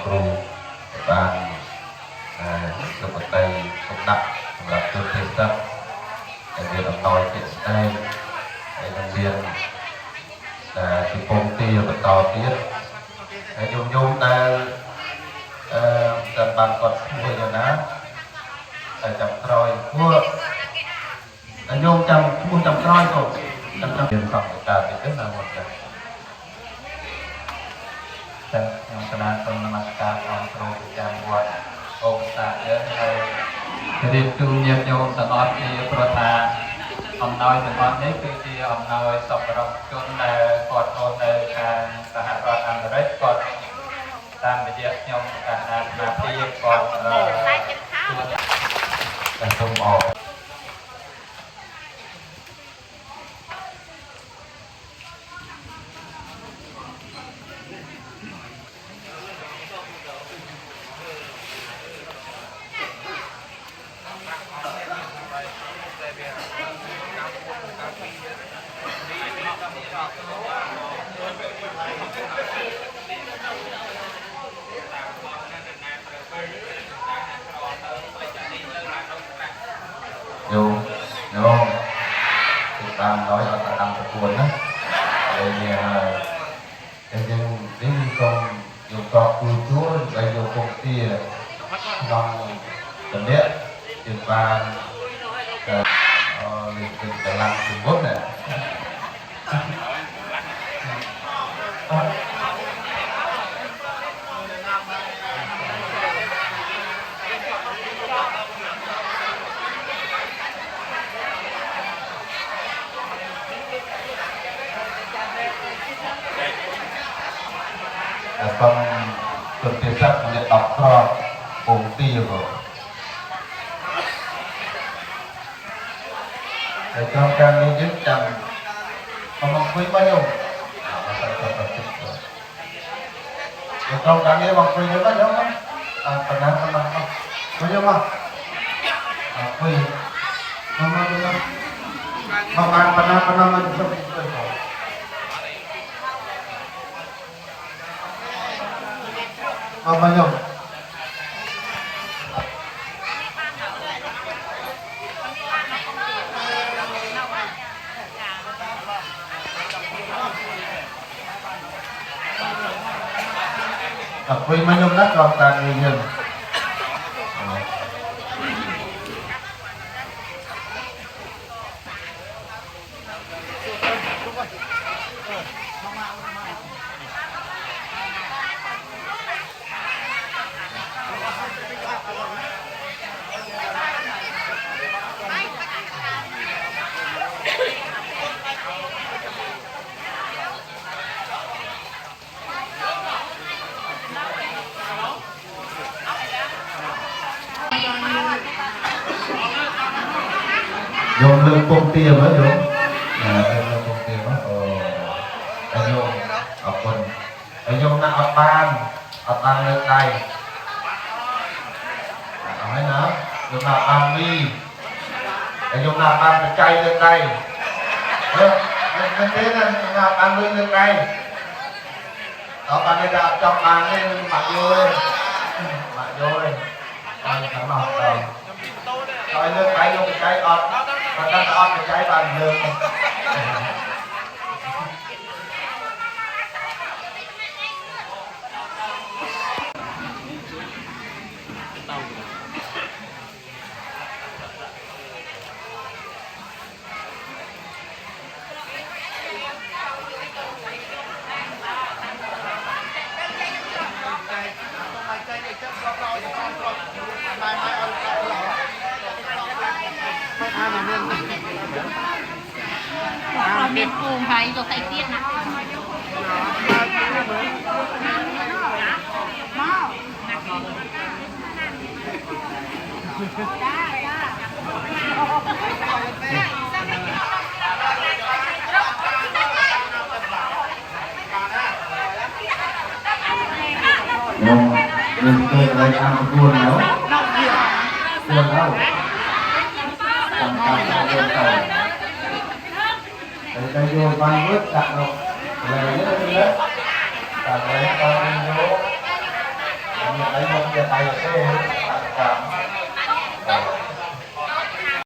ครูบ้านสมุทรไทยสมดักสำหรับจุดเทศน์การเรียนอำนวยเจตนาในโรงเรียนที่ปงตีกับต่อเทียนโยมได้จัดบานกอดช่วยนะจับครอยพวกโยมจำพูดจำครอยก่อนจำเรียนฝั่งการเป็นเรื่องอะไรหมดเลยแต่ยังคณะต้องนมัสการองค์ครูอาจารย์วัดองค์ตาเยอะเลยเรียนจูเยียมโยมสนอที่ประธานอำนวยสนอนี้คือที่อำนวยสอบรับจนในกอดโอนในการสหรัฐอเมริกากอดตามไปเยอะโยมการงานมาที่กอดแต่ตรงออกโยติดตามnói ở tại đăng thực quân á đây nhưng đến công dùng trò cùi chúa đây dùng công ty lòng tầm điện tiền vàng lịch sử làm Trung Quốc này phần thực tế sắc để đọc cho cùng tiêu rồi để cho các đi giúp chồng không quý bao nhiêu để cho các đi bằng quý nhiêu bao nhiêu không phần nào không bao nhiêu không quý không bao nhiêu không bằng phần nào mình không bao nhiêu quý bao nhiêu đất còn tàn người nhìnโยมลืมปงเตียมแล้วโยมลืมปงเตียมแล้วโยมเอาคนโยมนั่งอัดบานเลือกใดเอาให้นะโยมนั่งบานมีโยมนั่งบานใจเลือกใดนั่นthếนั่นนั่งบานมีเลือกใดเอาบานในดาบจับบานนี่หมักโย่เอาทั้งหมดrồiเลือกใดโยมใจอดมันต้องอ้อมไปใช้บางเดิมmiền cùng hay rồi tay tiên nè mình chơi lấy ăn một buồn nữa buồn đâu làm càng buồn cầu để vô văn vứt đặt rồi lấy nữa cả lấy con vô ายเต้